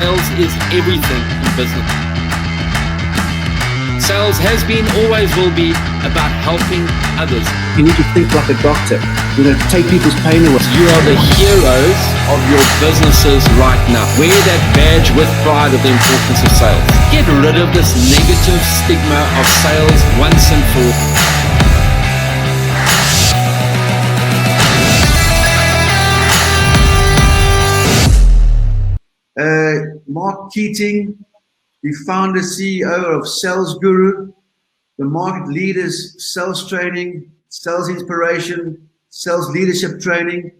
Sales is everything in business. Sales has been, always will be, about helping others. You need to think like a doctor, take people's pain away. You are the heroes of your businesses right now. Wear that badge with pride of the importance of sales. Get rid of this negative stigma of sales once and for all. Mark Keating, the founder, CEO of SALESGURU, the market leaders, sales training, sales inspiration, sales leadership training.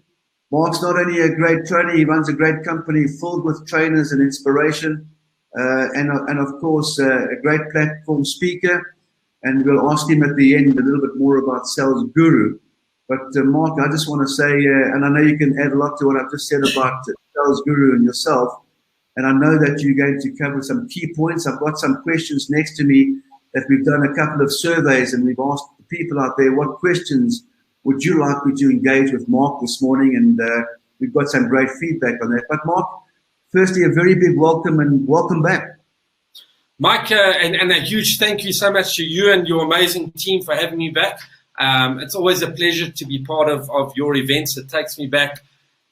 Mark's not only a great trainer, he runs a great company filled with trainers and inspiration, and of course, a great platform speaker. And we'll ask him at the end a little bit more about SALESGURU. But Mark, I just want to say, and I know you can add a lot to what I've just said about SALESGURU and yourself, and I know that you're going to cover some key points. I've got some questions next to me that we've done a couple of surveys, and we've asked the people out there, what questions would you like me to engage with Mark this morning? And we've got some great feedback on that. But Mark, firstly, a very big welcome and welcome back. Mike, and a huge thank you so much to you and your amazing team for having me back. It's always a pleasure to be part of your events. It takes me back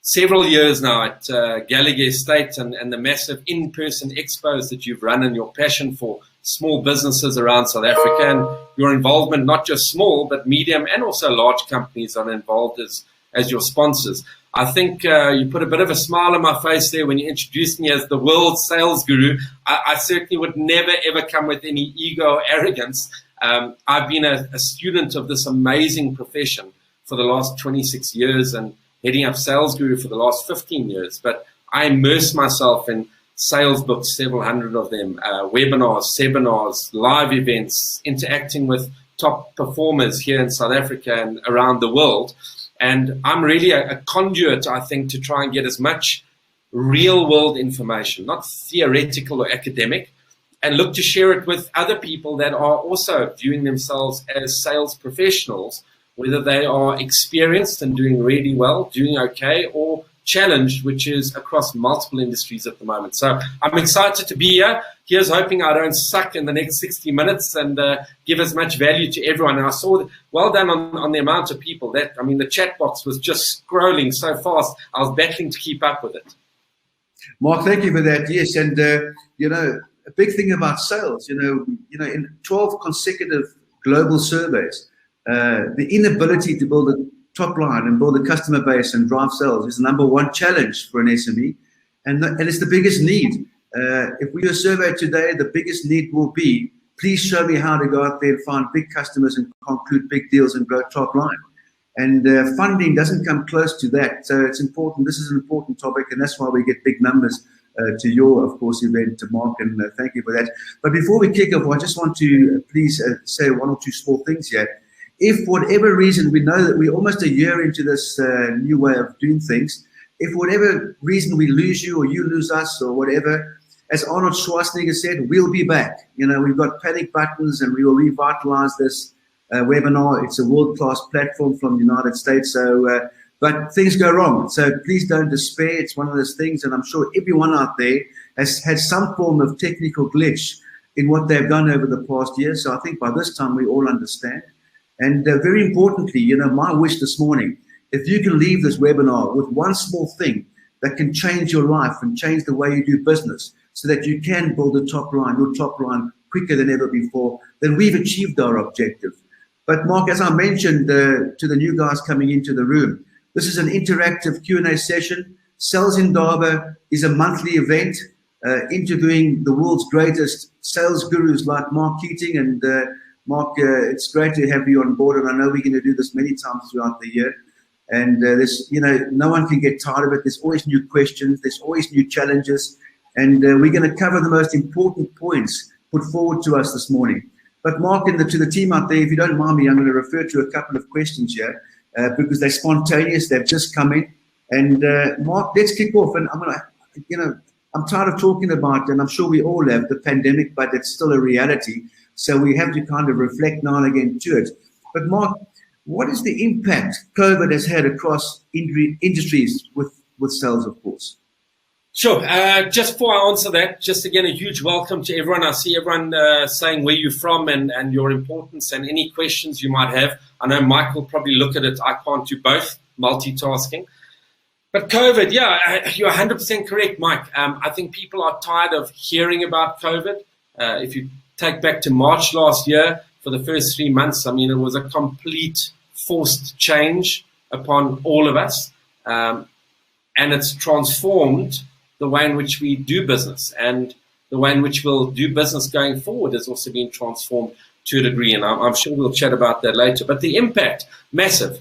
several years now at Gallagher Estate and the massive in-person expos that you've run, and your passion for small businesses around South Africa, and your involvement, not just small, but medium and also large companies are involved as your sponsors. I think you put a bit of a smile on my face there when you introduced me as the world sales guru. I certainly would never, ever come with any ego or arrogance. I've been a student of this amazing profession for the last 26 years and heading up SALESGURU for the last 15 years. But I immerse myself in sales books, several hundred of them, webinars, seminars, live events, interacting with top performers here in South Africa and around the world. And I'm really a conduit, I think, to try and get as much real world information, not theoretical or academic, and look to share it with other people that are also viewing themselves as sales professionals, whether they are experienced and doing really well, doing okay, or challenged, which is across multiple industries at the moment. So I'm excited to be here. Here's hoping I don't suck in the next 60 minutes and give as much value to everyone. And I saw, well done on the amount of people. The chat box was just scrolling so fast. I was battling to keep up with it. Mark, thank you for that. Yes, and a big thing about sales, in 12 consecutive global surveys, the inability to build a top line and build a customer base and drive sales is the number one challenge for an SME, and it's the biggest need. If we do a survey today, the biggest need will be, please show me how to go out there and find big customers and conclude big deals and grow top line. And funding doesn't come close to that. So it's important. This is an important topic, and that's why we get big numbers to your, of course, event, to Mark, and thank you for that. But before we kick off, I just want to please say one or two small things here. If for whatever reason, we know that we're almost a year into this new way of doing things, if for whatever reason we lose you or you lose us or whatever, as Arnold Schwarzenegger said, we'll be back. We've got panic buttons and we will revitalize this webinar. It's a world-class platform from the United States. So, but things go wrong. So please don't despair. It's one of those things, and I'm sure everyone out there has had some form of technical glitch in what they've done over the past year. So I think by this time we all understand. And very importantly, my wish this morning, if you can leave this webinar with one small thing that can change your life and change the way you do business so that you can build your top line quicker than ever before, then we've achieved our objective. But Mark, as I mentioned to the new guys coming into the room, this is an interactive Q&A session. Sales Indaba is a monthly event interviewing the world's greatest sales gurus like Mark Keating. And Mark, it's great to have you on board, and I know we're going to do this many times throughout the year. And there's, no one can get tired of it. There's always new questions. There's always new challenges. And we're going to cover the most important points put forward to us this morning. But Mark, to the team out there, if you don't mind me, I'm going to refer to a couple of questions here because they're spontaneous. They've just come in. And Mark, let's kick off. And I'm going to, I'm tired of talking about, and I'm sure we all have, the pandemic, but it's still a reality. So we have to kind of reflect now and again to it. But Mark, what is the impact COVID has had across industries with sales, of course? Sure. Just before I answer that, just again, a huge welcome to everyone. I see everyone saying where you're from and your importance and any questions you might have. I know Mike will probably look at it. I can't do both, multitasking. But COVID, yeah, you're 100% correct, Mike. I think people are tired of hearing about COVID. If you take back to March last year, for the first 3 months, I mean, it was a complete forced change upon all of us. And it's transformed the way in which we do business, and the way in which we'll do business going forward has also been transformed to a degree, and I'm sure we'll chat about that later. But the impact, massive.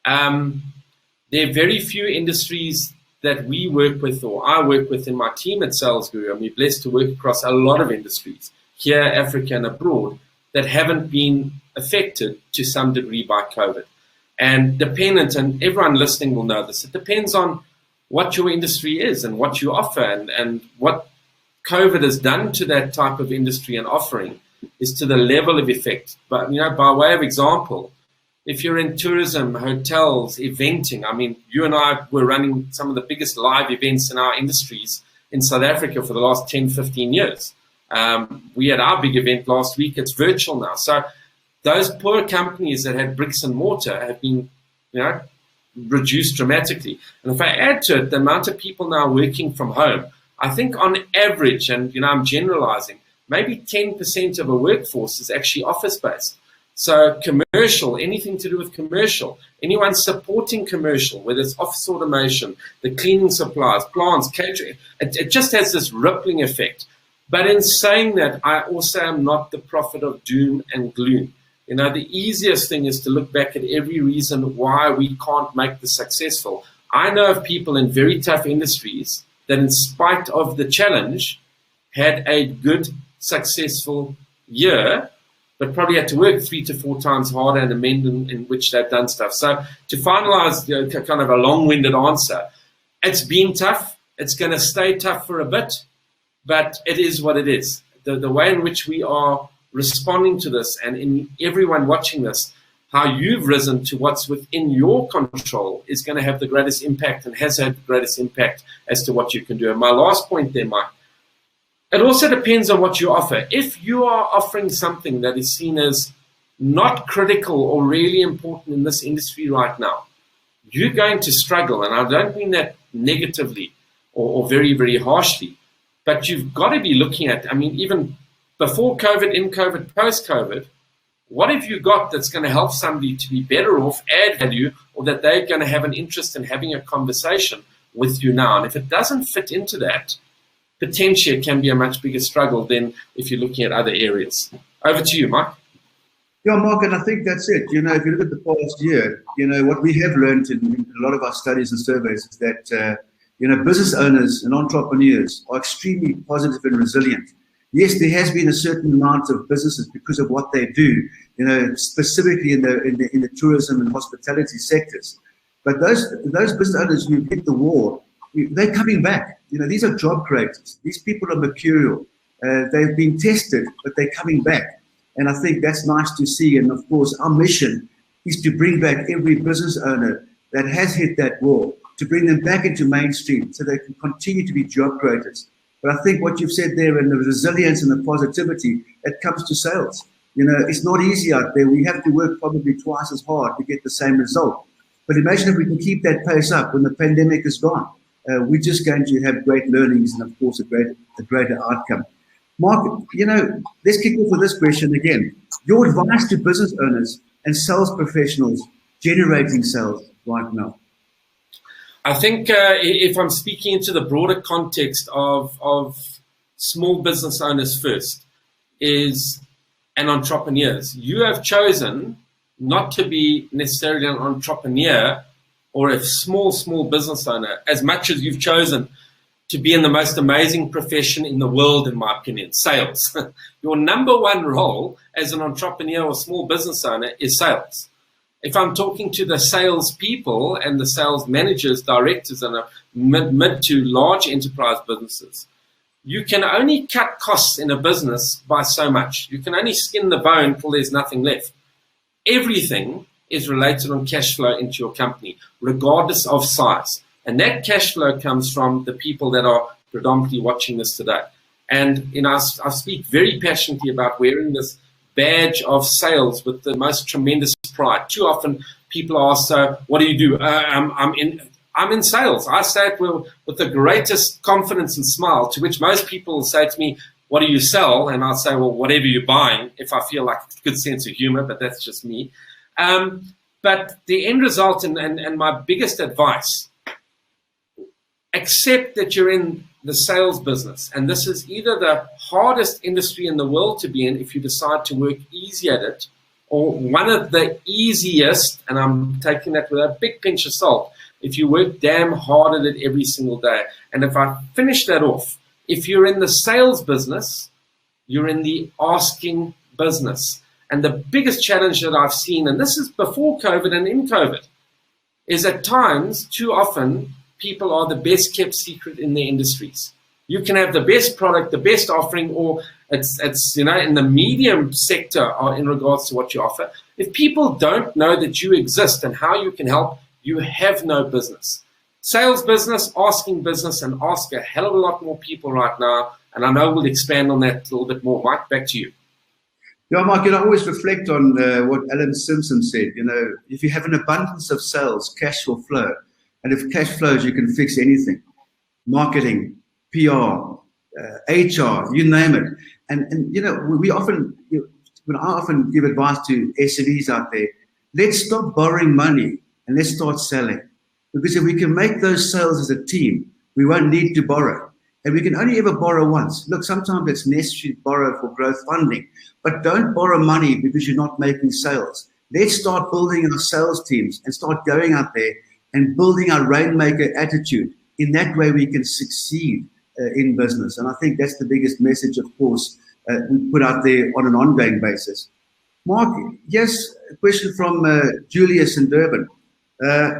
There are very few industries that we work with, or I work with in my team at SALESGURU, and we're blessed to work across a lot of industries here, Africa and abroad, that haven't been affected to some degree by COVID. And dependent, and everyone listening will know this, it depends on what your industry is and what you offer, and what COVID has done to that type of industry and offering is to the level of effect. But, you know, by way of example, if you're in tourism, hotels, eventing, I mean, you and I were running some of the biggest live events in our industries in South Africa for the last 10, 15 years. We had our big event last week. It's virtual now. So those poor companies that had bricks and mortar have been, you know, reduced dramatically. And if I add to it the amount of people now working from home, I think on average, and you know, I'm generalizing, maybe 10% of a workforce is actually office-based. So commercial, anything to do with commercial, anyone supporting commercial, whether it's office automation, the cleaning supplies, plants, catering, it just has this rippling effect. But in saying that, I also am not the prophet of doom and gloom. You know, the easiest thing is to look back at every reason why we can't make this successful. I know of people in very tough industries that, in spite of the challenge, had a good, successful year, but probably had to work 3 to 4 times harder and amend in which they've done stuff. So to finalize, you know, kind of a long-winded answer, it's been tough. It's going to stay tough for a bit, but it is what it is. The way in which we are responding to this, and in everyone watching this, how you've risen to what's within your control is going to have the greatest impact, and has had the greatest impact as to what you can do. And my last point there, Mike, it also depends on what you offer. If you are offering something that is seen as not critical or really important in this industry right now, you're going to struggle. And I don't mean that negatively or very, very harshly, but you've got to be looking at, I mean, even before COVID, in COVID, post-COVID, what have you got that's going to help somebody to be better off, add value, or that they're going to have an interest in having a conversation with you now? And if it doesn't fit into that, potentially it can be a much bigger struggle than if you're looking at other areas. Over to you, Mike. Yeah, Mark, and I think that's it. You know, if you look at the past year, you know, what we have learned in a lot of our studies and surveys is that, you know, business owners and entrepreneurs are extremely positive and resilient. Yes, there has been a certain amount of businesses because of what they do, you know, specifically in the tourism and hospitality sectors. But those business owners who hit the wall, they're coming back. You know, these are job creators. These people are mercurial. They've been tested, but they're coming back. And I think that's nice to see. And of course, our mission is to bring back every business owner that has hit that wall, to bring them back into mainstream so they can continue to be job creators. But I think what you've said there, and the resilience and the positivity, it comes to sales. You know, it's not easy out there. We have to work probably twice as hard to get the same result. But imagine if we can keep that pace up when the pandemic is gone. We're just going to have great learnings and, of course, a greater outcome. Mark, you know, let's kick off with this question again. Your advice to business owners and sales professionals generating sales right now? I think if I'm speaking into the broader context of small business owners first, and entrepreneurs, you have chosen not to be necessarily an entrepreneur or a small business owner as much as you've chosen to be in the most amazing profession in the world, in my opinion, sales. Your number one role as an entrepreneur or small business owner is sales. If I'm talking to the sales people and the sales managers, directors, and mid to large enterprise businesses, you can only cut costs in a business by so much. You can only skin the bone till there's nothing left. Everything is related on cash flow into your company, regardless of size. And that cash flow comes from the people that are predominantly watching this today. And I speak very passionately about wearing this badge of sales with the most tremendous pride. Too often people ask, so what do you do? I'm in sales. I say it with the greatest confidence and smile, to which most people will say to me, what do you sell? And I'll say, well, whatever you're buying, if I feel like a good sense of humor, but that's just me. But the end result and my biggest advice, accept that you're in the sales business. And this is either the hardest industry in the world to be in if you decide to work easy at it, or one of the easiest, and I'm taking that with a big pinch of salt, if you work damn hard at it every single day. And if I finish that off, if you're in the sales business, you're in the asking business. And the biggest challenge that I've seen, and this is before COVID and in COVID, is at times, too often, people are the best kept secret in their industries. You can have the best product, the best offering, or it's in the medium sector in regards to what you offer. If people don't know that you exist and how you can help, you have no business. Sales business, asking business, and ask a hell of a lot more people right now. And I know we'll expand on that a little bit more. Mike, back to you. Yeah, Mark, I always reflect on what Alan Simpson said. If you have an abundance of sales, cash will flow. And if cash flows, you can fix anything. Marketing, PR, HR, you name it. And we often, when I often give advice to SMEs out there, let's stop borrowing money and let's start selling. Because if we can make those sales as a team, we won't need to borrow. And we can only ever borrow once. Look, sometimes it's necessary to borrow for growth funding, but don't borrow money because you're not making sales. Let's start building our sales teams and start going out there and building our rainmaker attitude. In that way, we can succeed in business. And I think that's the biggest message, of course, we put out there on an ongoing basis. Mark, yes, a question from Julius in Durban.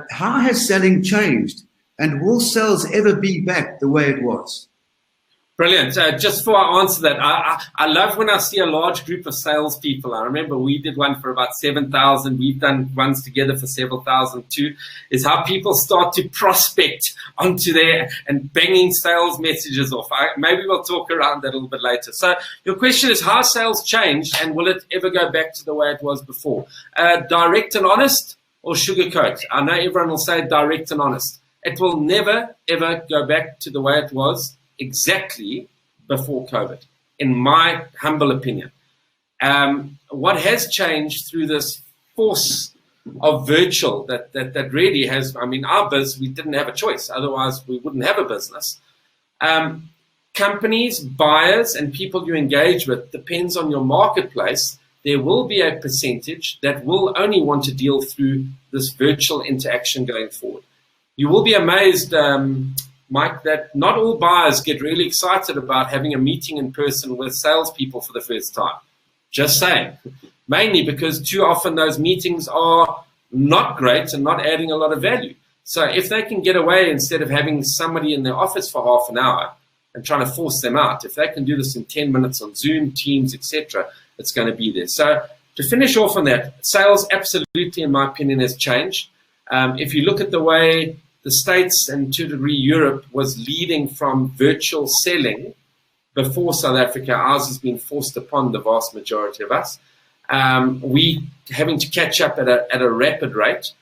How has selling changed? And will sales ever be back the way it was? Brilliant. Just before I answer that, I love when I see a large group of salespeople. I remember we did one for about 7,000. We've done ones together for several thousand too. Is how people start to prospect onto there and banging sales messages off. Maybe we'll talk around that a little bit later. So your question is, how sales changed and will it ever go back to the way it was before? Direct and honest or sugarcoat? I know everyone will say direct and honest. It will never, ever go back to the way it was exactly before COVID, in my humble opinion. What has changed through this force of virtual that really has, our business, we didn't have a choice. Otherwise, we wouldn't have a business. Companies, buyers, and people you engage with depends on your marketplace. There will be a percentage that will only want to deal through this virtual interaction going forward. You will be amazed, Mike, that not all buyers get really excited about having a meeting in person with salespeople for the first time. Just saying. Mainly because too often those meetings are not great and not adding a lot of value. So if they can get away, instead of having somebody in their office for half an hour and trying to force them out, if they can do this in 10 minutes on Zoom, Teams, etc., it's going to be there. So to finish off on that, sales absolutely, in my opinion, has changed. If you look at the way the States and to a degree Europe was leading from virtual selling before South Africa, ours has been forced upon the vast majority of us. We having to catch up at a rapid rate.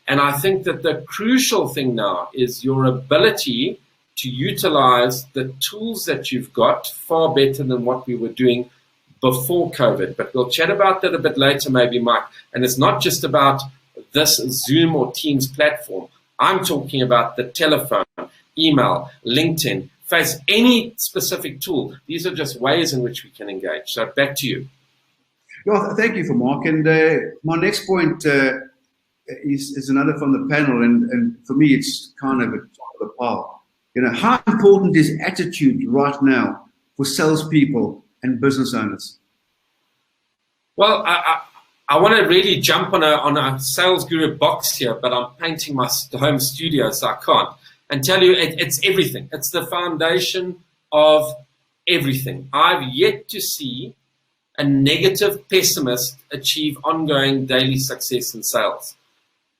And I think that the crucial thing now is your ability to utilize the tools that you've got far better than what we were doing before COVID. But we'll chat about that a bit later, maybe, Mike. And it's not just about this Zoom or Teams platform. I'm talking about the telephone, email, LinkedIn, Face, any specific tool. These are just ways in which we can engage. So back to you. Well, thank you for Mark. And my next point is another from the panel. And for me, it's kind of a top of the pile. How important is attitude right now for salespeople and business owners? Well, I want to really jump on a Sales Guru box here, but I'm painting my home studio, so I can't. And tell you, it's everything. It's the foundation of everything. I've yet to see a negative pessimist achieve ongoing daily success in sales.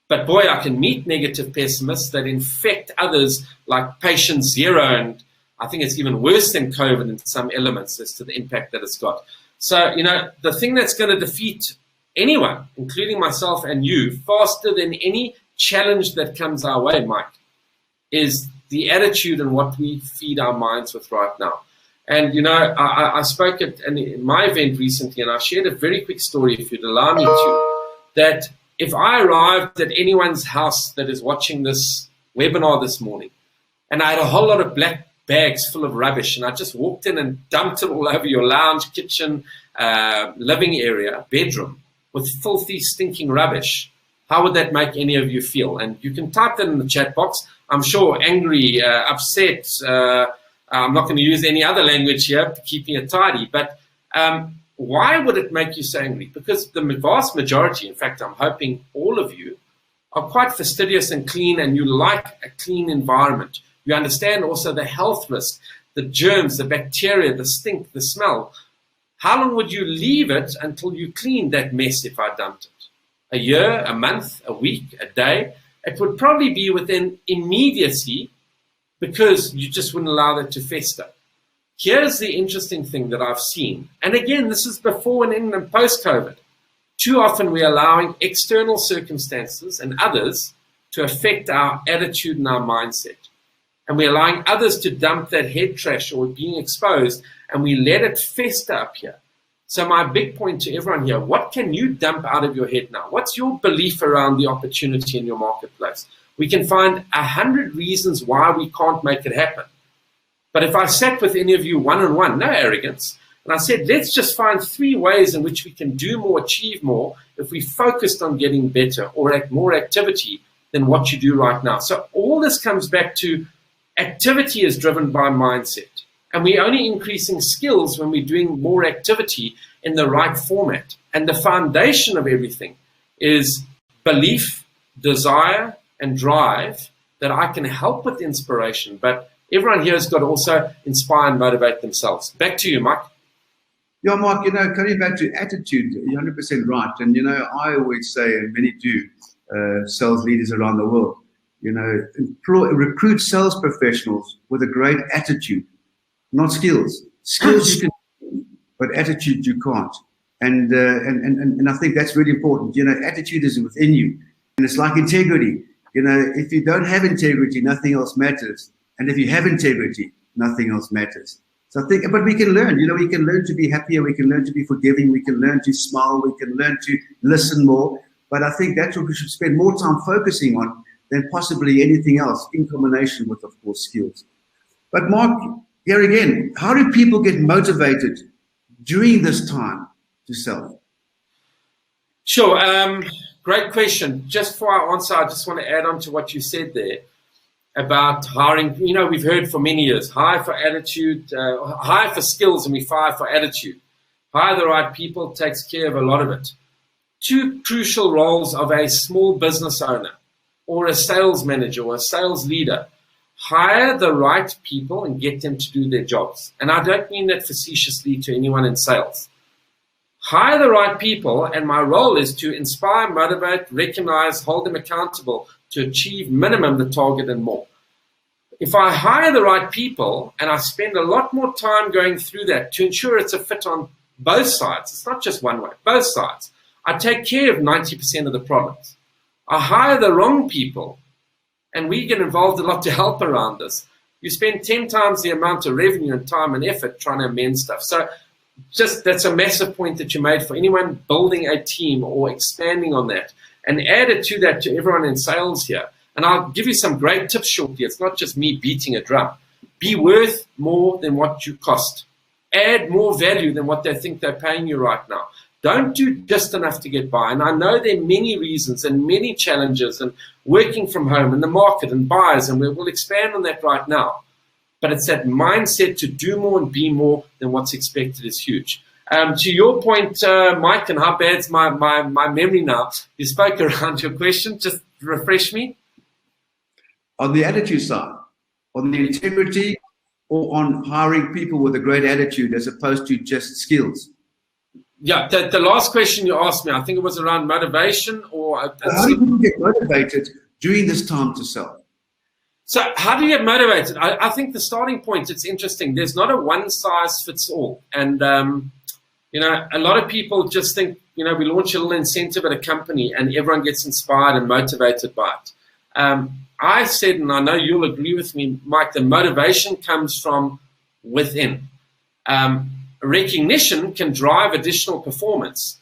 But boy, I can meet negative pessimists that infect others like patient zero, and I think it's even worse than COVID in some elements as to the impact that it's got. So, the thing that's going to defeat anyone, including myself and you, faster than any challenge that comes our way, Mike, is the attitude and what we feed our minds with right now. And, I spoke at my event recently, and I shared a very quick story, if you'd allow me to, that if I arrived at anyone's house that is watching this webinar this morning, and I had a whole lot of black bags full of rubbish, and I just walked in and dumped it all over your lounge, kitchen, living area, bedroom, with filthy, stinking rubbish, how would that make any of you feel? And you can type that in the chat box. I'm sure angry, upset, I'm not going to use any other language here to keep it tidy, but why would it make you so angry? Because the vast majority, in fact, I'm hoping all of you, are quite fastidious and clean, and you like a clean environment. You understand also the health risk, the germs, the bacteria, the stink, the smell. How long would you leave it until you clean that mess if I dumped it? A year, a month, a week, a day? It would probably be within immediacy, because you just wouldn't allow that to fester. Here's the interesting thing that I've seen. And again, this is before and post-COVID. Too often we're allowing external circumstances and others to affect our attitude and our mindset. And we're allowing others to dump that head trash or being exposed, and we let it fester up here. So my big point to everyone here, what can you dump out of your head now? What's your belief around the opportunity in your marketplace? We can find 100 reasons why we can't make it happen. But if I sat with any of you one-on-one, no arrogance, and I said, let's just find 3 ways in which we can do more, achieve more, if we focused on getting better or at more activity than what you do right now. So all this comes back to activity is driven by mindset. And we're only increasing skills when we're doing more activity in the right format. And the foundation of everything is belief, desire, and drive that I can help with inspiration. But everyone here has got to also inspire and motivate themselves. Back to you, Mike. Yeah, Mark, coming back to attitude, you're 100% right. And, I always say, and many do, sales leaders around the world, recruit sales professionals with a great attitude, not skills. Skills you can, but attitude you can't. And I think that's really important. Attitude is within you. And it's like integrity. If you don't have integrity, nothing else matters. And if you have integrity, nothing else matters. So I think, but we can learn, we can learn to be happier. We can learn to be forgiving. We can learn to smile. We can learn to listen more. But I think that's what we should spend more time focusing on than possibly anything else, in combination with, of course, skills. But Mark, here again, how do people get motivated during this time to sell? Sure. Great question. Just for our answer, I just want to add on to what you said there about hiring. We've heard for many years, hire for attitude, hire for skills, and we fire for attitude. Hire the right people takes care of a lot of it. 2 crucial roles of a small business owner or a sales manager or a sales leader. Hire the right people and get them to do their jobs. And I don't mean that facetiously to anyone in sales. Hire the right people, and my role is to inspire, motivate, recognize, hold them accountable to achieve minimum the target and more. If I hire the right people and I spend a lot more time going through that to ensure it's a fit on both sides, it's not just one way, both sides, I take care of 90% of the problems. I hire the wrong people, and we get involved a lot to help around this. You spend 10 times the amount of revenue and time and effort trying to amend stuff. So just that's a massive point that you made for anyone building a team or expanding on that. And added to that to everyone in sales here. And I'll give you some great tips shortly. It's not just me beating a drum. Be worth more than what you cost. Add more value than what they think they're paying you right now. Don't do just enough to get by. And I know there are many reasons and many challenges and working from home and the market and buyers, and we'll expand on that right now. But it's that mindset to do more and be more than what's expected is huge. To your point, Mike, and how bad's my memory now? You spoke around your question. Just refresh me. On the attitude side, on the integrity, or on hiring people with a great attitude as opposed to just skills? Yeah, the last question you asked me, I think it was around motivation or... How do people get motivated during this time to sell? So how do you get motivated? I think the starting point, it's interesting. There's not a one-size-fits-all. And, you know, a lot of people just think, you know, we launch a little incentive at a company and everyone gets inspired and motivated by it. I said, and I know you'll agree with me, Mike, the motivation comes from within. Recognition can drive additional performance,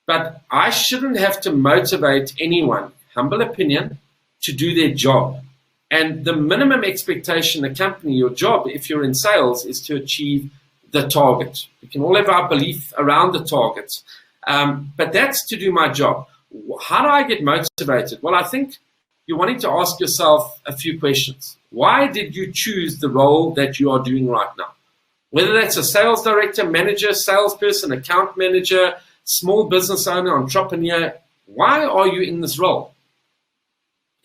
but I shouldn't have to motivate anyone, humble opinion, to do their job. And the minimum expectation in a company, your job, if you're in sales, is to achieve the target. We can all have our belief around the targets, but that's to do my job. How do I get motivated? Well, I think you're wanting to ask yourself a few questions. Why did you choose the role that you are doing right now? Whether that's a sales director, manager, salesperson, account manager, small business owner, entrepreneur, why are you in this role?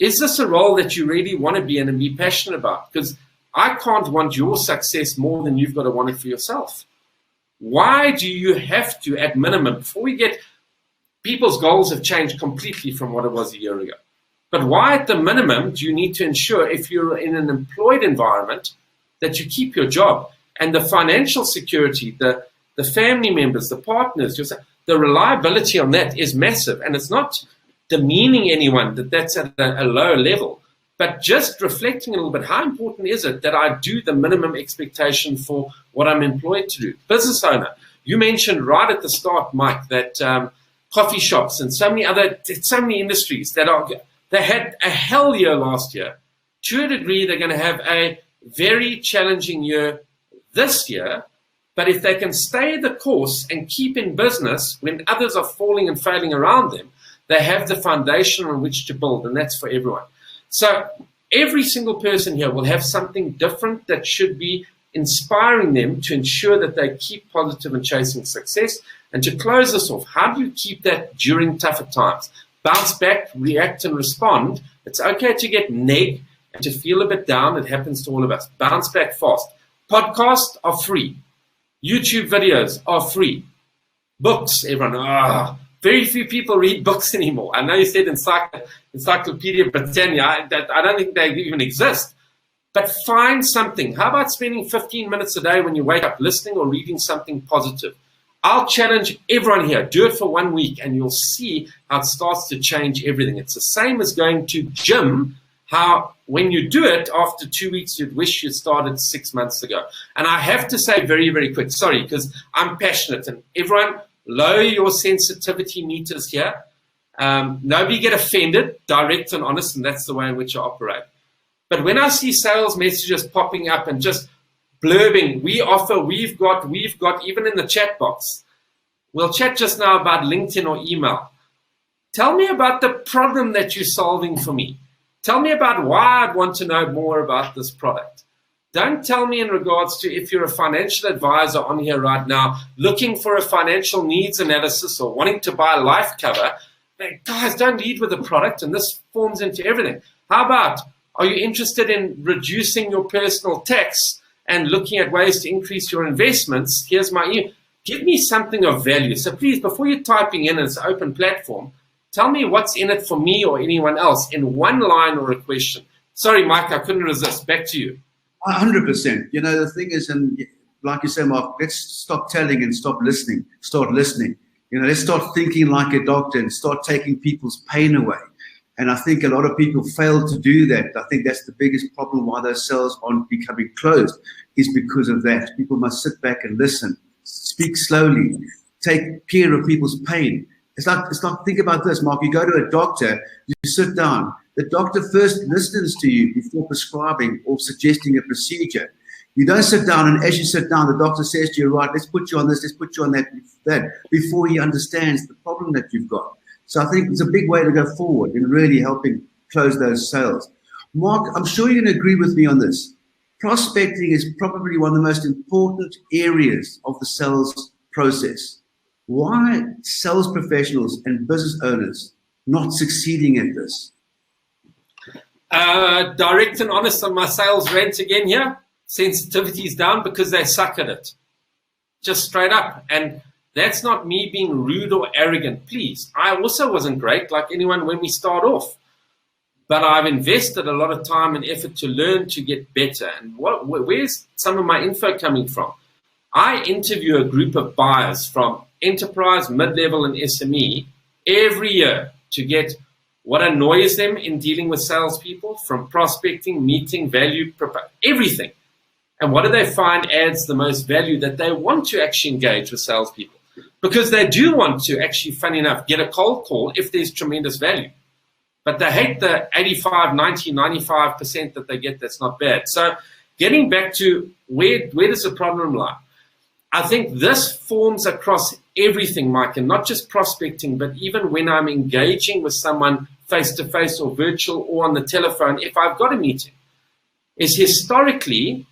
Is this a role that you really want to be in and be passionate about? Because I can't want your success more than you've got to want it for yourself. Why do you have to, at minimum, before we get, people's goals have changed completely from what it was a year ago. But why at the minimum do you need to ensure, if you're in an employed environment, that you keep your job? And the financial security, the family members, the partners, the reliability on that is massive. And it's not demeaning anyone that's at a low level, but just reflecting a little bit, how important is it that I do the minimum expectation for what I'm employed to do? Business owner, you mentioned right at the start, Mike, that coffee shops and so many industries they had a hell year last year. To a degree, they're going to have a very challenging year this year, but if they can stay the course and keep in business when others are falling and failing around them, they have the foundation on which to build, and that's for everyone. So every single person here will have something different that should be inspiring them to ensure that they keep positive and chasing success. And to close this off, how do you keep that during tougher times? Bounce back, react, and respond. It's okay to get neg and to feel a bit down. It happens to all of us. Bounce back fast. Podcasts are free. YouTube videos are free. Books, everyone. Very few people read books anymore. I know you said Encyclopedia Britannia. I don't think they even exist. But find something. How about spending 15 minutes a day when you wake up listening or reading something positive? I'll challenge everyone here. Do it for 1 week and you'll see how it starts to change everything. It's the same as going to gym. How when you do it, after 2 weeks, you'd wish you started 6 months ago. And I have to say very, very quick, sorry, because I'm passionate. And everyone, lower your sensitivity meters here. Nobody get offended, direct and honest, and that's the way in which I operate. But when I see sales messages popping up and just blurbing, we offer, we've got, even in the chat box. We'll chat just now about LinkedIn or email. Tell me about the problem that you're solving for me. Tell me about why I'd want to know more about this product. Don't tell me in regards to if you're a financial advisor on here right now, looking for a financial needs analysis or wanting to buy a life cover. Guys, don't lead with a product, and this forms into everything. How about, are you interested in reducing your personal tax and looking at ways to increase your investments? Here's my email. Give me something of value. So please, before you're typing in this open platform, tell me what's in it for me or anyone else in one line or a question. Sorry, Mike, I couldn't resist. Back to you. 100%. You know, the thing is, and like you say, Mark, let's stop telling and stop listening. Start listening. You know, let's start thinking like a doctor and start taking people's pain away. And I think a lot of people fail to do that. I think that's the biggest problem why those sales aren't becoming closed, is because of that. People must sit back and listen, speak slowly, take care of people's pain. It's like, think about this, Mark. You go to a doctor, you sit down. The doctor first listens to you before prescribing or suggesting a procedure. You don't sit down, and as you sit down, the doctor says to you, right, let's put you on this, let's put you on that, before he understands the problem that you've got. So I think it's a big way to go forward in really helping close those sales. Mark, I'm sure you can agree with me on this. Prospecting is probably one of the most important areas of the sales process. Why are sales professionals and business owners not succeeding at this? Direct and honest on my sales rant again here. Sensitivity is down because they suck at it. Just straight up. And That's not me being rude or arrogant. Please, I also wasn't great like anyone when we start off. But I've invested a lot of time and effort to learn to get better. And where's some of my info coming from? I interview a group of buyers from enterprise, mid-level, and SME every year to get what annoys them in dealing with salespeople, from prospecting, meeting, value, everything. And what do they find adds the most value that they want to actually engage with salespeople? Because they do want to actually, funny enough, get a cold call if there's tremendous value. But they hate the 85, 90, 95% that they get that's not bad. So getting back to where does the problem lie? I think this forms across everything, Mike, and not just prospecting, but even when I'm engaging with someone face-to-face or virtual or on the telephone, if I've got a meeting, is historically,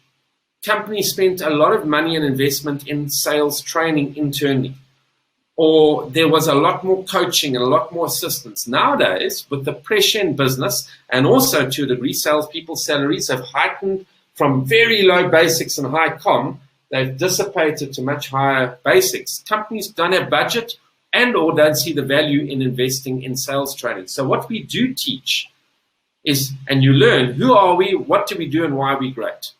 companies spent a lot of money and investment in sales training internally. Or there was a lot more coaching and a lot more assistance. Nowadays, with the pressure in business, and also to a degree, salespeople's salaries have heightened from very low basics and high comm. They've dissipated to much higher basics. Companies don't have budget and or don't see the value in investing in sales training. So what we do teach is, and you learn, who are we, what do we do, and why are we great?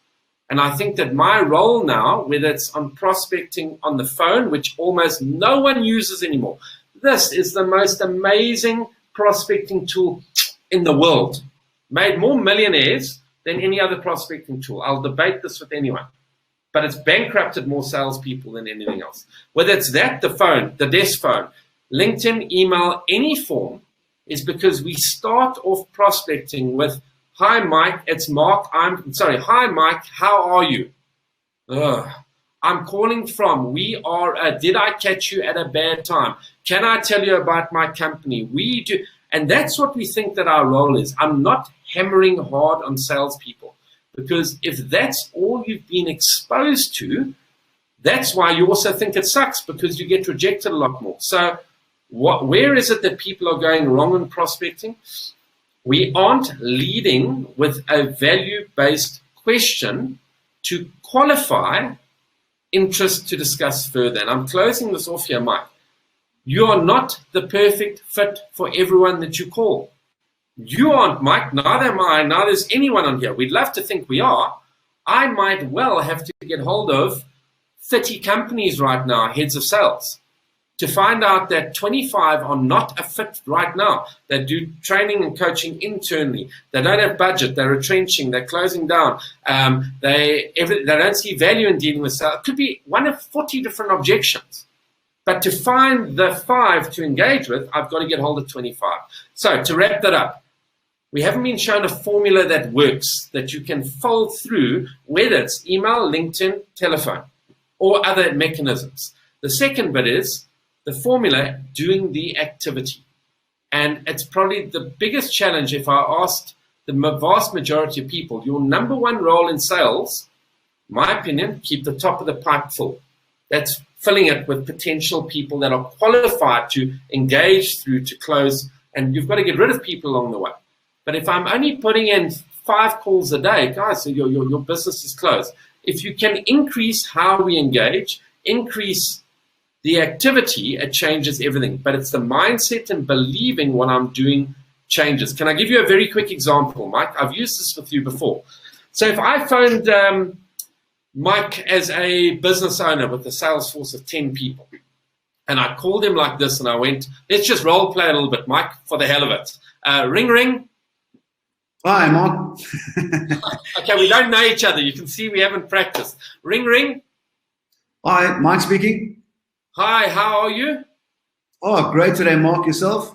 And I think that my role now, whether it's on prospecting on the phone, which almost no one uses anymore, this is the most amazing prospecting tool in the world. Made more millionaires than any other prospecting tool. I'll debate this with anyone. But it's bankrupted more salespeople than anything else. Whether it's that, the phone, the desk phone, LinkedIn, email, any form, is because we start off prospecting with, "Hi, Mike, it's Mark. Hi, Mike, how are you? I'm calling from, did I catch you at a bad time? Can I tell you about my company? We do." And that's what we think that our role is. I'm not hammering hard on salespeople, because if that's all you've been exposed to, that's why you also think it sucks, because you get rejected a lot more. So where is it that people are going wrong in prospecting? We aren't leading with a value-based question to qualify interest to discuss further. And I'm closing this off here, Mike. You are not the perfect fit for everyone that you call. You aren't, Mike, neither am I, neither is anyone on here. We'd love to think we are. I might well have to get hold of 30 companies right now, heads of sales, to find out that 25 are not a fit right now. They do training and coaching internally. They don't have budget. They're retrenching. They're closing down. They don't see value in dealing with sales. It could be one of 40 different objections. But to find the 5 to engage with, I've got to get hold of 25. So to wrap that up, we haven't been shown a formula that works, that you can fold through, whether it's email, LinkedIn, telephone, or other mechanisms. The second bit is the formula, doing the activity. And it's probably the biggest challenge. If I asked the vast majority of people, your number one role in sales, in my opinion, keep the top of the pipe full. That's filling it with potential people that are qualified to engage through to close. And you've got to get rid of people along the way. But if I'm only putting in 5 calls a day, guys, so your business is closed. If you can increase how we engage, increase the activity, it changes everything. But it's the mindset and believing what I'm doing changes. Can I give you a very quick example, Mike? I've used this with you before. So if I phoned Mike as a business owner with a sales force of 10 people, and I called him like this, and I went, let's just role play a little bit, Mike, for the hell of it. Ring, ring. Hi, Mark. Okay, we don't know each other. You can see we haven't practiced. Ring, ring. Hi, Mike speaking. Hi, how are you? Oh, great today, Mark. Yourself?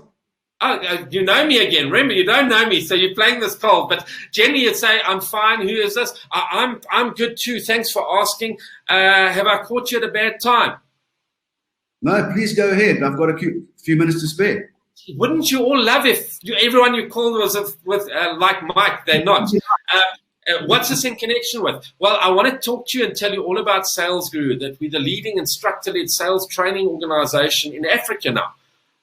Oh, you know me again. Remember, you don't know me, so you're playing this cold. But generally, you'd say, I'm fine. Who is this? I'm good too. Thanks for asking. Have I caught you at a bad time? No, please go ahead. I've got a few minutes to spare. Wouldn't you all love if everyone you called was with like Mike? They're not. What's this in connection with? Well, I want to talk to you and tell you all about SALESGURU, that we're the leading instructor-led sales training organization in Africa now.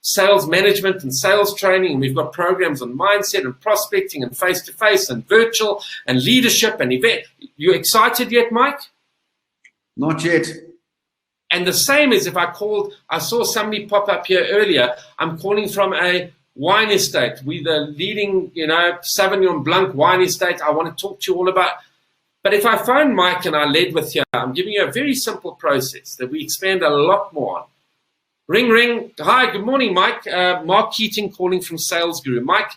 Sales management and sales training. We've got programs on mindset and prospecting and face-to-face and virtual and leadership and event. You excited yet, Mike? Not yet. And the same as if I saw somebody pop up here earlier, I'm calling from a wine estate. We're the leading, Sauvignon Blanc wine estate. I want to talk to you all about. But if I phone Mike and I led with here, I'm giving you a very simple process that we expand a lot more on. Ring, ring. Hi, good morning, Mike. Mark Keating calling from SalesGuru. Mike,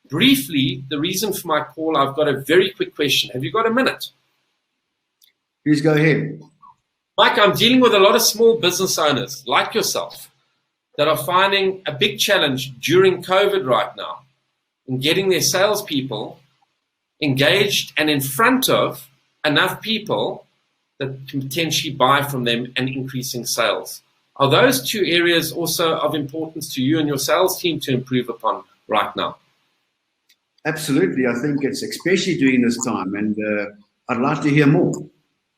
briefly, the reason for my call, I've got a very quick question. Have you got a minute? Please go ahead. Mike, I'm dealing with a lot of small business owners like yourself that are finding a big challenge during COVID right now in getting their salespeople engaged and in front of enough people that can potentially buy from them and increasing sales. Are those two areas also of importance to you and your sales team to improve upon right now? Absolutely. I think it's especially during this time, and I'd like to hear more.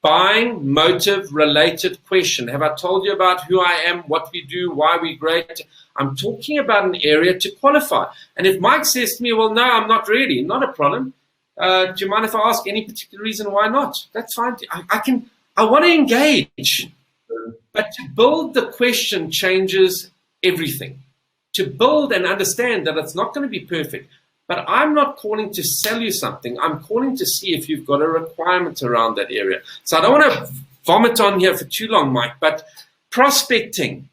Buying motive related question. Have I told you about who I am, what we do, why we're great? I'm talking about an area to qualify. And if Mike says to me, well, no, I'm not ready, not a problem. Do you mind if I ask any particular reason why not? That's fine. I want to engage. But to build the question changes everything. To build and understand that it's not going to be perfect. But I'm not calling to sell you something. I'm calling to see if you've got a requirement around that area. So I don't want to vomit on here for too long, Mike, but prospecting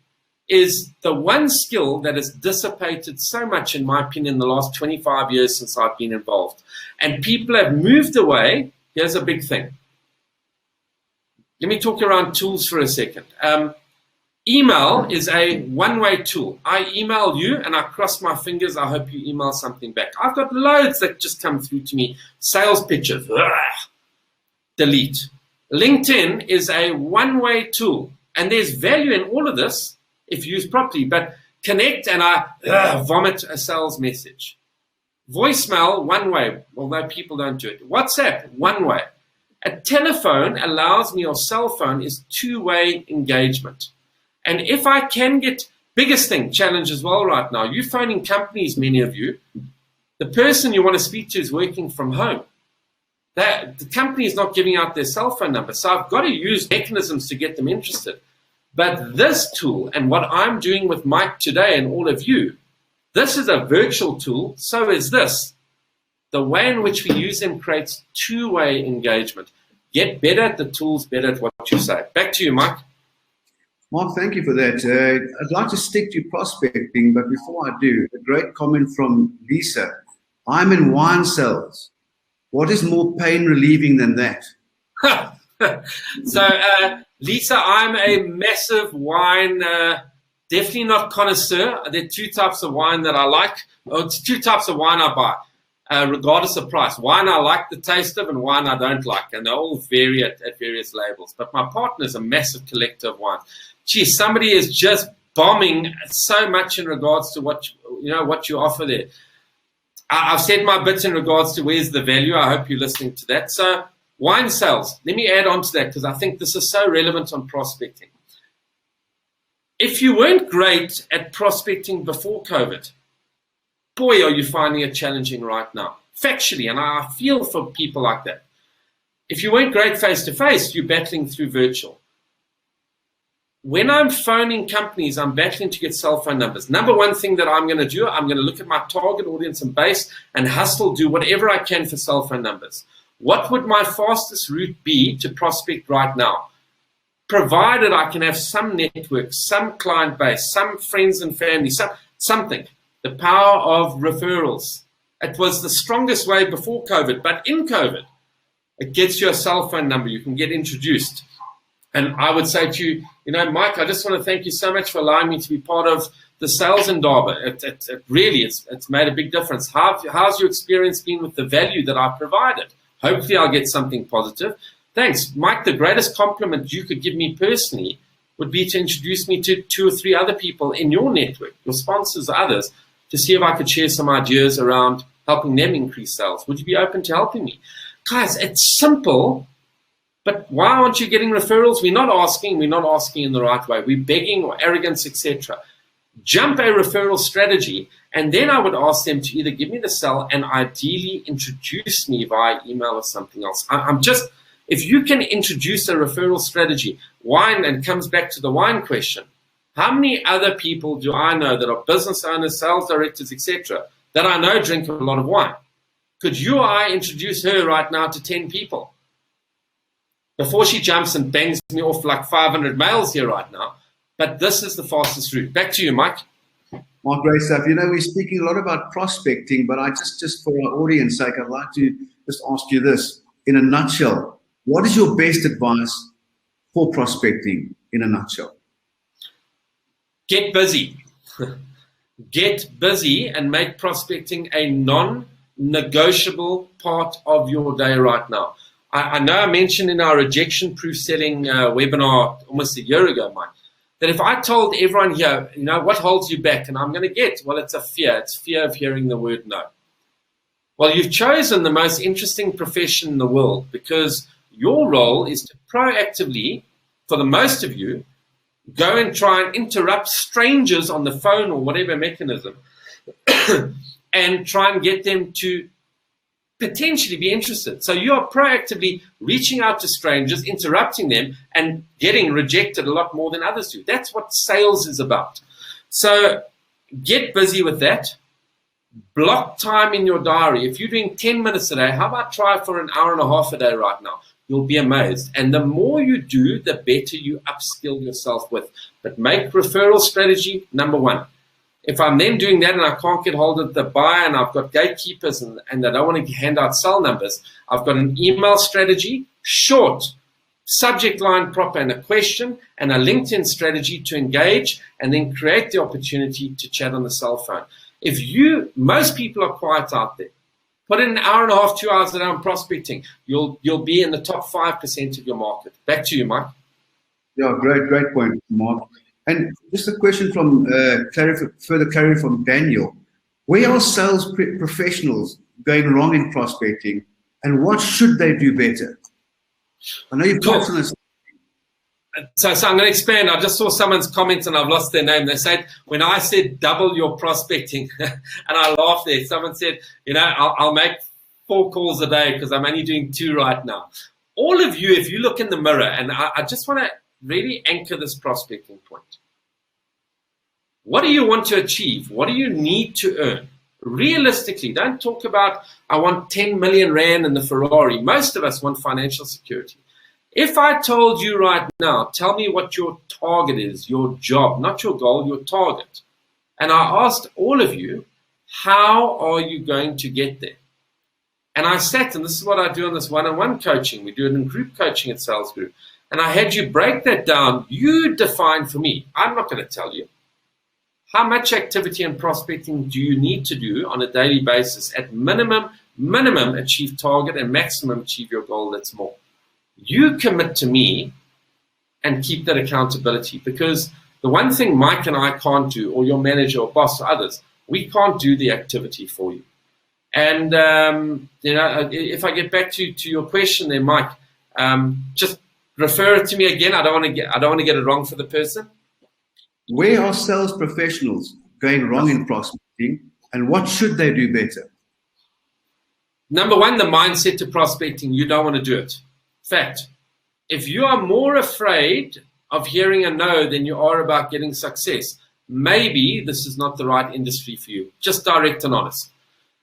is the one skill that has dissipated so much, in my opinion, in the last 25 years since I've been involved. And people have moved away. Here's a big thing. Let me talk around tools for a second. Email is a one-way tool. I email you and I cross my fingers. I hope you email something back. I've got loads that just come through to me. Sales pitches. Delete. LinkedIn is a one-way tool. And there's value in all of this if used properly. But connect and I vomit a sales message. Voicemail, one way, although people don't do it. WhatsApp, one way. A telephone allows me, or cell phone is two-way engagement. And if I can get, biggest thing, challenge as well right now, you're phoning companies, many of you, the person you want to speak to is working from home. The company is not giving out their cell phone number. So I've got to use mechanisms to get them interested. But this tool and what I'm doing with Mike today and all of you, this is a virtual tool. So is this. The way in which we use them creates two-way engagement. Get better at the tools, better at what you say. Back to you, Mike. Mark, thank you for that. I'd like to stick to prospecting, but before I do, a great comment from Lisa. I'm in wine sales. What is more pain relieving than that? So, Lisa, I'm a massive wine, definitely not connoisseur. There are two types of wine that I like, or it's two types of wine I buy, regardless of price. Wine I like the taste of and wine I don't like, and they all vary at various labels. But my partner is a massive collector of wine. Gee, somebody is just bombing so much in regards to what you offer there. I've said my bits in regards to where's the value. I hope you're listening to that. So wine sales, let me add on to that because I think this is so relevant on prospecting. If you weren't great at prospecting before COVID, boy, are you finding it challenging right now. Factually, and I feel for people like that. If you weren't great face-to-face, you're battling through virtual. When I'm phoning companies, I'm battling to get cell phone numbers. Number one thing that I'm going to do, I'm going to look at my target audience and base and hustle, do whatever I can for cell phone numbers. What would my fastest route be to prospect right now? Provided I can have some network, some client base, some friends and family, something. The power of referrals. It was the strongest way before COVID, but in COVID, it gets you a cell phone number. You can get introduced. And I would say to you, Mike, I just want to thank you so much for allowing me to be part of the sales Indaba. It really, it's made a big difference. How's your experience been with the value that I provided? Hopefully I'll get something positive. Thanks. Mike, the greatest compliment you could give me personally would be to introduce me to 2 or 3 other people in your network, your sponsors, others, to see if I could share some ideas around helping them increase sales. Would you be open to helping me? Guys, it's simple. But why aren't you getting referrals? We're not asking in the right way. We're begging or arrogance, etc. Jump a referral strategy, and then I would ask them to either give me the sell and ideally introduce me via email or something else. If you can introduce a referral strategy, wine, and comes back to the wine question, how many other people do I know that are business owners, sales directors, etc., that I know drink a lot of wine? Could you or I introduce her right now to 10 people? Before she jumps and bangs me off like 500 mails here right now. But this is the fastest route. Back to you, Mike. Mark, great stuff. You know, we're speaking a lot about prospecting, but I just for our audience sake, I'd like to just ask you this in a nutshell. What is your best advice for prospecting in a nutshell? Get busy. Get busy and make prospecting a non-negotiable part of your day right now. I know I mentioned in our rejection-proof selling webinar almost a year ago, Mike, that if I told everyone here, you know, what holds you back? And I'm going to get, well, it's a fear. It's fear of hearing the word no. Well, you've chosen the most interesting profession in the world because your role is to proactively, for the most of you, go and try and interrupt strangers on the phone or whatever mechanism and try and get them to potentially be interested. So you are proactively reaching out to strangers, interrupting them, and getting rejected a lot more than others do. That's what sales is about. So get busy with that. Block time in your diary. If you're doing 10 minutes a day, how about try for an hour and a half a day right now? You'll be amazed. And the more you do, the better you upskill yourself with. But make referral strategy number one. If I'm then doing that and I can't get hold of the buyer and I've got gatekeepers and I don't want to hand out cell numbers, I've got an email strategy, short, subject line proper and a question, and a LinkedIn strategy to engage and then create the opportunity to chat on the cell phone. Most people are quiet out there. Put in an hour and a half, 2 hours a day on prospecting. You'll be in the top 5% of your market. Back to you, Mike. Yeah, great point, Mark. And just a question from further clarity from Daniel. Where are sales professionals going wrong in prospecting, and what should they do better? I know you've touched on this. So I'm going to expand. I just saw someone's comment and I've lost their name. They said, when I said double your prospecting, and I laughed there. Someone said, you know, I'll make 4 calls a day because I'm only doing 2 right now. All of you, if you look in the mirror, and I just want to really anchor this prospecting point. What do you want to achieve? What do you need to earn? Realistically, don't talk about, I want 10 million Rand in the Ferrari. Most of us want financial security. If I told you right now, tell me what your target is, your job, not your goal, your target. And I asked all of you, how are you going to get there? And I sat, and this is what I do in this one-on-one coaching. We do it in group coaching at SALESGURU. And I had you break that down. You define for me. I'm not going to tell you. How much activity and prospecting do you need to do on a daily basis at minimum achieve target and maximum achieve your goal that's more? You commit to me and keep that accountability, because the one thing Mike and I can't do, or your manager or boss or others, we can't do the activity for you. And you know, if I get back to your question there, Mike, just refer it to me again. I don't want to get it wrong for the person. Where are sales professionals going wrong in prospecting, and what should they do better? Number one, the mindset to prospecting. You don't want to do it. Fact, if you are more afraid of hearing a no than you are about getting success, maybe this is not the right industry for you. Just direct and honest.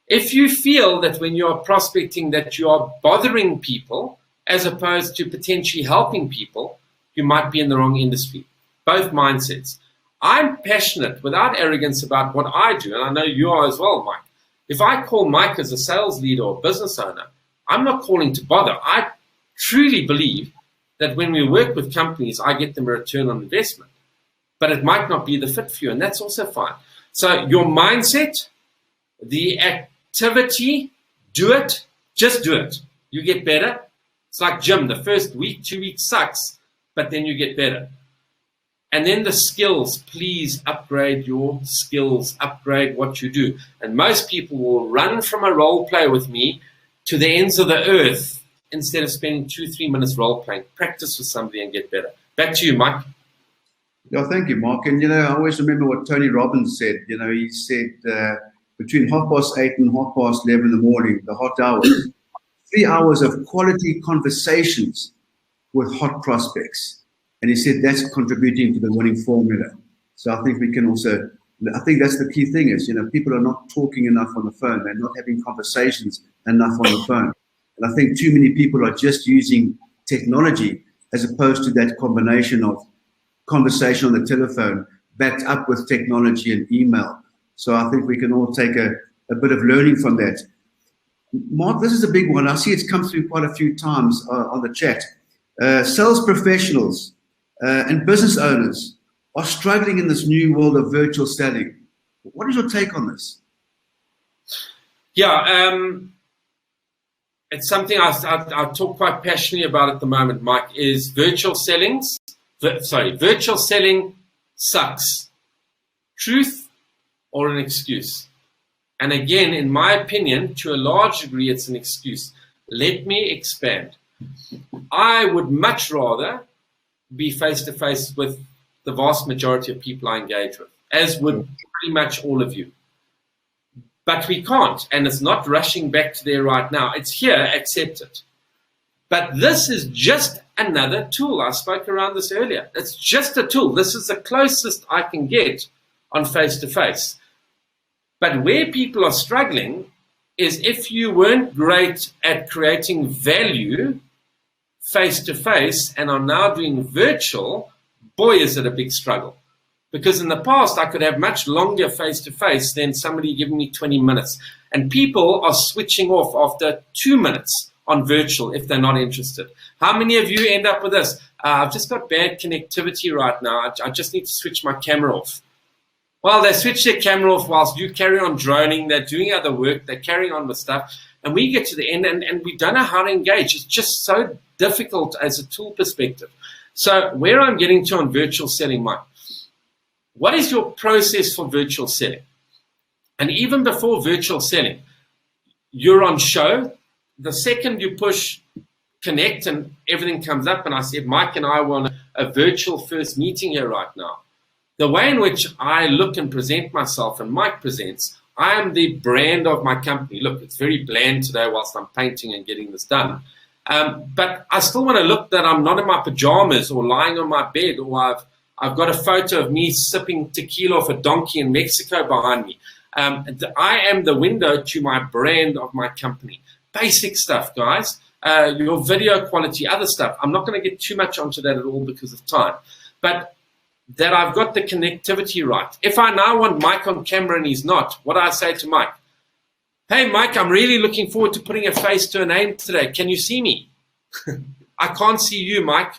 If you feel that when you are prospecting that you are bothering people as opposed to potentially helping people, you might be in the wrong industry. Both mindsets. I'm passionate without arrogance about what I do, and I know you are as well, Mike. If I call Mike as a sales leader or business owner, I'm not calling to bother. I truly believe that when we work with companies, I get them a return on investment. But it might not be the fit for you, and that's also fine. So your mindset, the activity, do it, just do it. You get better. It's like gym. The first week, 2 weeks sucks, but then you get better. And then the skills, please upgrade your skills, upgrade what you do. And most people will run from a role play with me to the ends of the earth instead of spending 2-3 minutes role playing. Practice with somebody and get better. Back to you, Mike. Yeah, thank you, Mark. And, you know, I always remember what Tony Robbins said. You know, he said between 8:30 and 11:30 in the morning, the hot hours, 3 hours of quality conversations with hot prospects. And he said that's contributing to the winning formula. So I think we can also, I think that's the key thing is, people are not talking enough on the phone. They're not having conversations enough on the phone. And I think too many people are just using technology as opposed to that combination of conversation on the telephone backed up with technology and email. So I think we can all take a bit of learning from that. Mark, this is a big one. I see it's come through quite a few times on the chat. Sales professionals and business owners are struggling in this new world of virtual selling. What is your take on this? Yeah, it's something I talk quite passionately about at the moment, Mike, is virtual selling sucks. Truth or an excuse? And again, in my opinion, to a large degree, it's an excuse. Let me expand. I would much rather be face-to-face with the vast majority of people I engage with, as would pretty much all of you. But we can't, and it's not rushing back to there right now. It's here, accept it. But this is just another tool. I spoke around this earlier. It's just a tool. This is the closest I can get on face-to-face. But where people are struggling is if you weren't great at creating value face-to-face and are now doing virtual, boy, is it a big struggle. Because in the past, I could have much longer face-to-face than somebody giving me 20 minutes. And people are switching off after 2 minutes on virtual if they're not interested. How many of you end up with this? I've just got bad connectivity right now. I just need to switch my camera off. Well, they switch their camera off whilst you carry on droning. They're doing other work. They're carrying on with stuff. And we get to the end and we don't know how to engage. It's just so difficult as a tool perspective. So where I'm getting to on virtual selling, Mike, what is your process for virtual selling? And even before virtual selling, you're on show. The second you push connect and everything comes up, and I said, Mike and I were on a virtual first meeting here right now. The way in which I look and present myself and Mike presents, I am the brand of my company. Look, it's very bland today whilst I'm painting and getting this done. But I still want to look that I'm not in my pajamas or lying on my bed, or I've got a photo of me sipping tequila off a donkey in Mexico behind me. I am the window to my brand of my company. Basic stuff, guys. Your video quality, other stuff. I'm not going to get too much onto that at all because of time. But that I've got the connectivity right. If I now want Mike on camera and he's not, what do I say to Mike? Hey, Mike, I'm really looking forward to putting a face to a name today. Can you see me? I can't see you, Mike.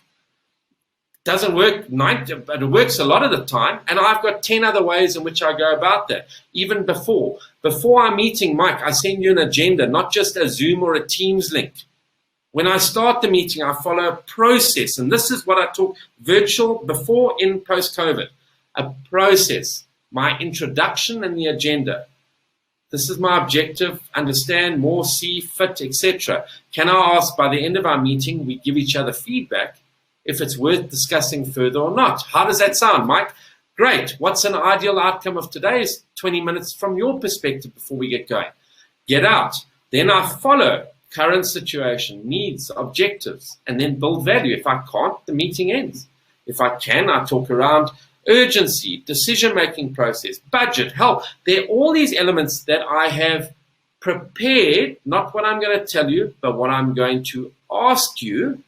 Doesn't work, but it works a lot of the time. And I've got 10 other ways in which I go about that. Even before our meeting, Mike, I send you an agenda, not just a Zoom or a Teams link. When I start the meeting, I follow a process. And this is what I talk virtual, before, in, post-COVID. A process, my introduction and the agenda. This is my objective, understand, more, see, fit, etc. Can I ask by the end of our meeting, we give each other feedback if it's worth discussing further or not? How does that sound, Mike? Great. What's an ideal outcome of today's 20 minutes from your perspective before we get going? Get out. Then I follow current situation, needs, objectives, and then build value. If I can't, the meeting ends. If I can, I talk around urgency, decision-making process, budget, help. There are all these elements that I have prepared, not what I'm going to tell you, but what I'm going to ask you.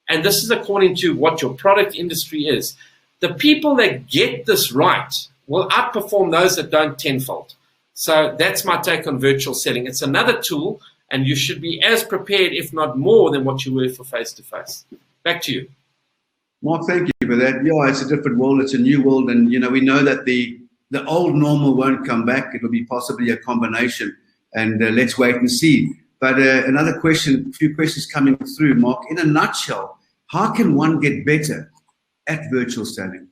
And this is according to what your product industry is. The people that get this right will outperform those that don't tenfold. So that's my take on virtual selling. It's another tool, and you should be as prepared, if not more, than what you were for face-to-face. Back to you. Mark, thank you for that. Yeah, it's a different world. It's a new world. And, we know that the old normal won't come back. It will be possibly a combination. And let's wait and see. But another question, a few questions coming through, Mark. In a nutshell, how can one get better at virtual selling?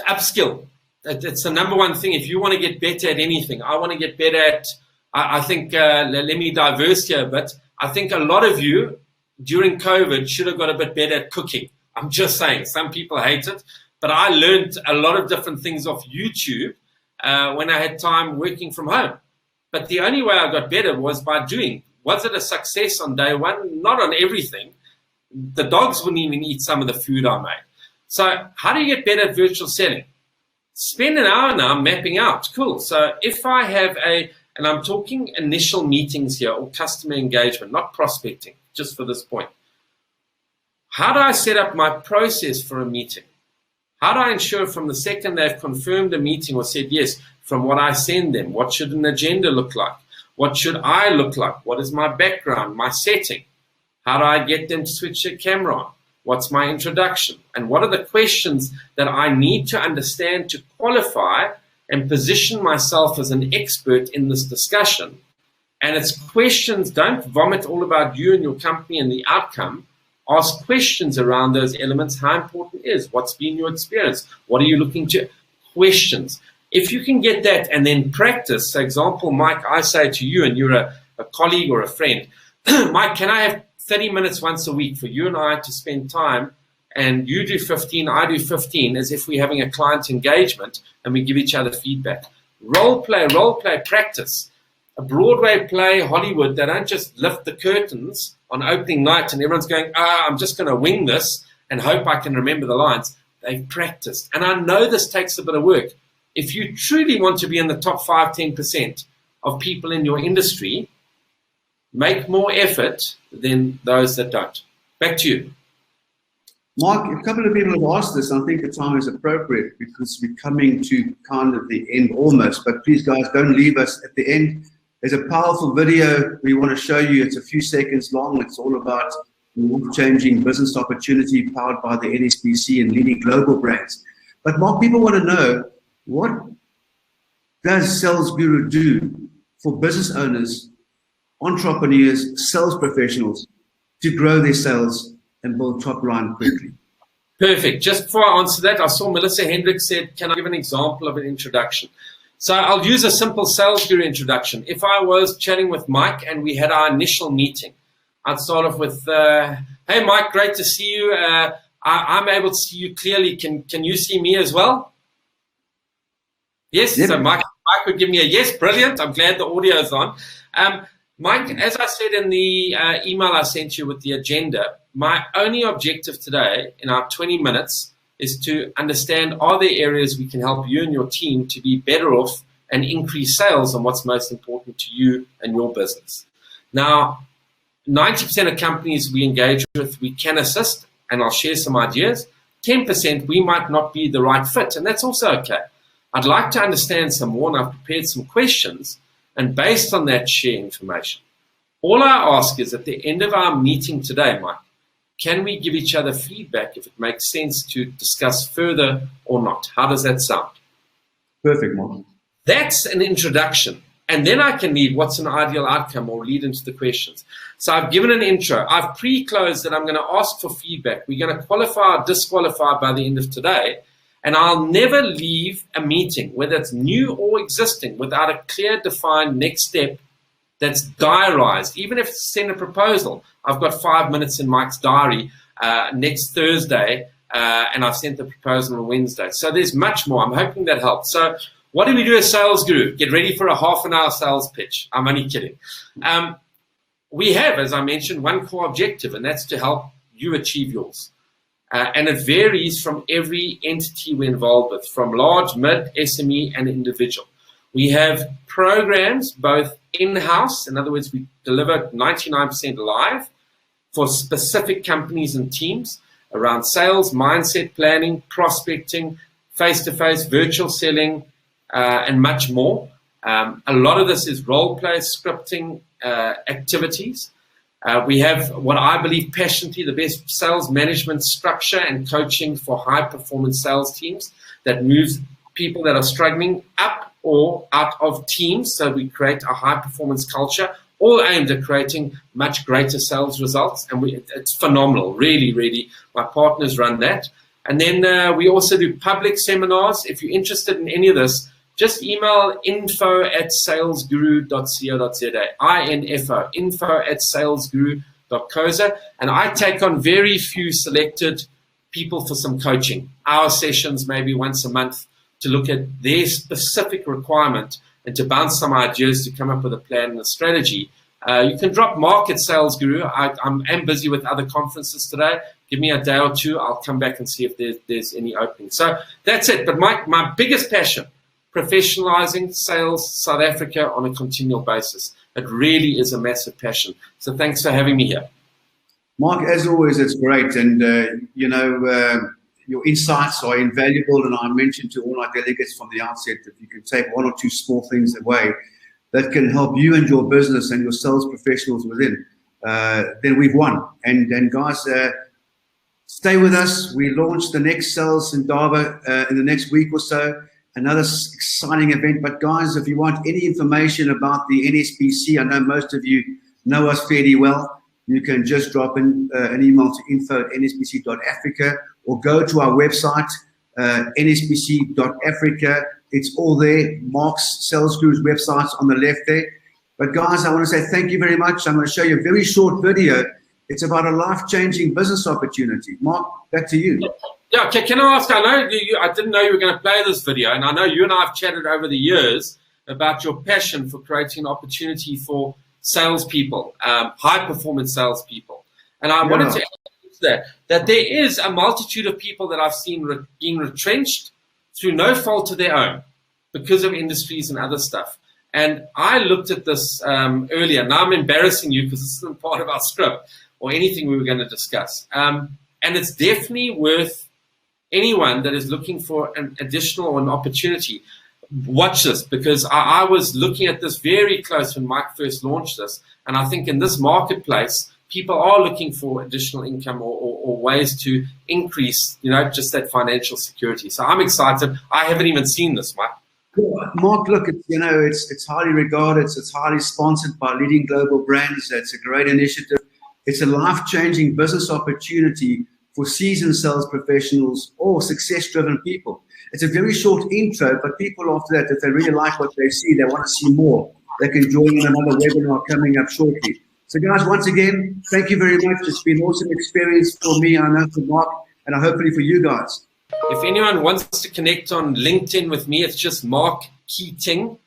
Upskill. It's the number one thing. If you want to get better at anything, I want to get better at, I think, let me diverse here a bit. I think a lot of you during COVID should have got a bit better at cooking. I'm just saying, some people hate it, but I learned a lot of different things off YouTube when I had time working from home. But the only way I got better was by doing. Was it a success on day one? Not on everything. The dogs wouldn't even eat some of the food I made. So how do you get better at virtual selling? Spend an hour now mapping out. Cool. So if I have and I'm talking initial meetings here or customer engagement, not prospecting, just for this point. How do I set up my process for a meeting? How do I ensure from the second they've confirmed a meeting or said yes, from what I send them, what should an agenda look like? What should I look like? What is my background, my setting? How do I get them to switch their camera on? What's my introduction? And what are the questions that I need to understand to qualify and position myself as an expert in this discussion? And it's questions, don't vomit all about you and your company and the outcome. Ask questions around those elements. How important is? What's been your experience? What are you looking to? Questions. If you can get that and then practice, for example, Mike, I say to you, and you're a colleague or a friend, Mike, can I have 30 minutes once a week for you and I to spend time, and you do 15, I do 15, as if we're having a client engagement and we give each other feedback. Role play, practice. A Broadway play, Hollywood, they don't just lift the curtains on opening night and everyone's going, I'm just going to wing this and hope I can remember the lines. They've practiced. And I know this takes a bit of work. If you truly want to be in the top 5-10% of people in your industry, make more effort than those that don't. Back to you. Mark, a couple of people have asked this. I think the time is appropriate because we're coming to kind of the end almost. But please, guys, don't leave us at the end. There's a powerful video we want to show you. It's a few seconds long. It's all about changing business opportunity powered by the NSBC and leading global brands. But Mark, people want to know, what does SALESGURU do for business owners, entrepreneurs, sales professionals to grow their sales and build top line quickly? Perfect. Just before I answer that, I saw Melissa Hendricks said, can I give an example of an introduction? So I'll use a simple SALESGURU introduction. If I was chatting with Mike and we had our initial meeting, I'd start off with, hey, Mike, great to see you. I'm able to see you clearly. Can you see me as well? Yes. Yep. So Mike would give me a yes. Brilliant. I'm glad the audio is on. Mike, as I said in the email I sent you with the agenda, my only objective today in our 20 minutes is to understand, are there areas we can help you and your team to be better off and increase sales on what's most important to you and your business. Now, 90% of companies we engage with, we can assist, and I'll share some ideas. 10%, we might not be the right fit, and that's also okay. I'd like to understand some more, and I've prepared some questions, and based on that, share information. All I ask is at the end of our meeting today, Mike, can we give each other feedback if it makes sense to discuss further or not? How does that sound? Perfect, Mark. That's an introduction. And then I can lead what's an ideal outcome or lead into the questions. So I've given an intro. I've pre-closed that I'm going to ask for feedback. We're going to qualify or disqualify by the end of today. And I'll never leave a meeting, whether it's new or existing, without a clear, defined next step that's diarized. Even if it's send a proposal, I've got 5 minutes in Mike's diary next Thursday, and I've sent the proposal on Wednesday. So there's much more. I'm hoping that helps. So what do we do as SALESGURU? Get ready for a half-an-hour sales pitch. I'm only kidding. We have, as I mentioned, one core objective, and that's to help you achieve yours. And it varies from every entity we're involved with, from large, mid, SME, and individual. We have programs both in-house, in other words, we deliver 99% live for specific companies and teams around sales, mindset planning, prospecting, face-to-face, virtual selling, and much more. A lot of this is role play, scripting activities. We have what I believe passionately the best sales management structure and coaching for high-performance sales teams that moves people that are struggling up or out of teams. So we create a high-performance culture, all aimed at creating much greater sales results. And it's phenomenal, really, really. My partners run that. And then we also do public seminars. If you're interested in any of this, just email info@salesguru.co.za, info@salesguru.co.za, and I take on very few selected people for some coaching. Our sessions maybe once a month to look at their specific requirement and to bounce some ideas to come up with a plan and a strategy, you can drop Mark at Sales Guru. I'm busy with other conferences today. Give me a day or two. I'll come back and see if there's any opening. So that's it. But my biggest passion, professionalizing sales South Africa on a continual basis. It really is a massive passion. So thanks for having me here. Mark, as always, it's great. And, your insights are invaluable. And I mentioned to all our delegates from the outset that you can take one or two small things away that can help you and your business and your sales professionals within, then we've won. And guys, stay with us. We launch the next Sales Indaba in the next week or so, another exciting event. But guys, if you want any information about the NSBC, I know most of you know us fairly well. You can just drop in an email to info@nsbc.africa or go to our website, nsbc.africa. It's all there. Mark's Sales Guru's website's on the left there. But guys, I want to say thank you very much. I'm going to show you a very short video. It's about a life-changing business opportunity. Mark, back to you. Yeah, can I ask, I didn't know you were going to play this video, and I know you and I have chatted over the years about your passion for creating an opportunity for salespeople, high-performance salespeople. And I wanted to add that there is a multitude of people that I've seen being retrenched through no fault of their own because of industries and other stuff. And I looked at this earlier. Now I'm embarrassing you because this isn't part of our script or anything we were going to discuss. And it's definitely worth anyone that is looking for an additional or an opportunity. Watch this, because I was looking at this very close when Mike first launched this. And I think in this marketplace, people are looking for additional income or ways to increase, just that financial security. So I'm excited. I haven't even seen this, Mike. Mark, look, it's highly regarded. It's highly sponsored by leading global brands. It's a great initiative. It's a life-changing business opportunity for seasoned sales professionals or success-driven people. It's a very short intro, but people after that, if they really like what they see, they want to see more, they can join in another webinar coming up shortly. So guys, once again, thank you very much. It's been an awesome experience for me, I know for Mark, and hopefully for you guys. If anyone wants to connect on LinkedIn with me, it's just Mark Keating.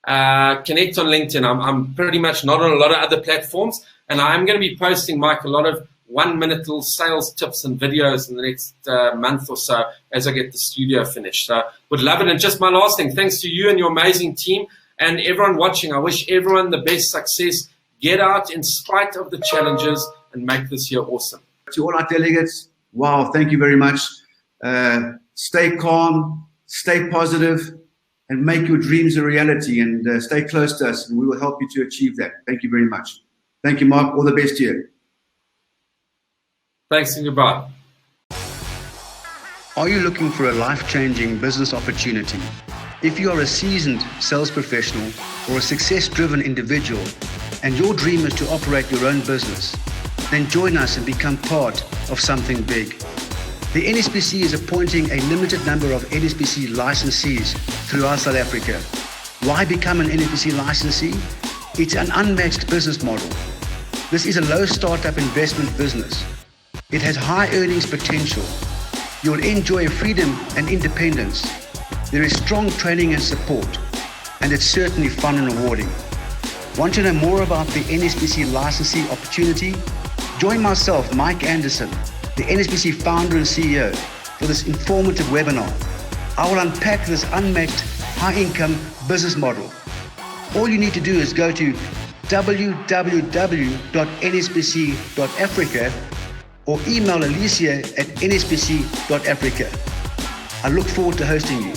Connect on LinkedIn. I'm pretty much not on a lot of other platforms, and I'm going to be posting, Mike, a lot of 1-minute little sales tips and videos in the next month or so as I get the studio finished. So would love it. And just my last thing, thanks to you and your amazing team and everyone watching. I wish everyone the best success. Get out in spite of the challenges and make this year awesome. To all our delegates, wow, thank you very much. Stay calm, stay positive, and make your dreams a reality, and stay close to us, and we will help you to achieve that. Thank you very much. Thank you, Mark. All the best to you. Thanks and goodbye. Are you looking for a life-changing business opportunity? If you are a seasoned sales professional or a success-driven individual and your dream is to operate your own business, then join us and become part of something big. The NSBC is appointing a limited number of NSBC licensees throughout South Africa. Why become an NSBC licensee? It's an unmatched business model. This is a low startup investment business. It has high earnings potential. You'll enjoy freedom and independence. There is strong training and support, and it's certainly fun and rewarding. Want to know more about the NSBC licensee opportunity? Join myself, Mike Anderson, the NSBC founder and CEO, for this informative webinar. I will unpack this unmatched high-income business model. All you need to do is go to www.nsbc.africa or email Alicia at nsbc.africa. I look forward to hosting you.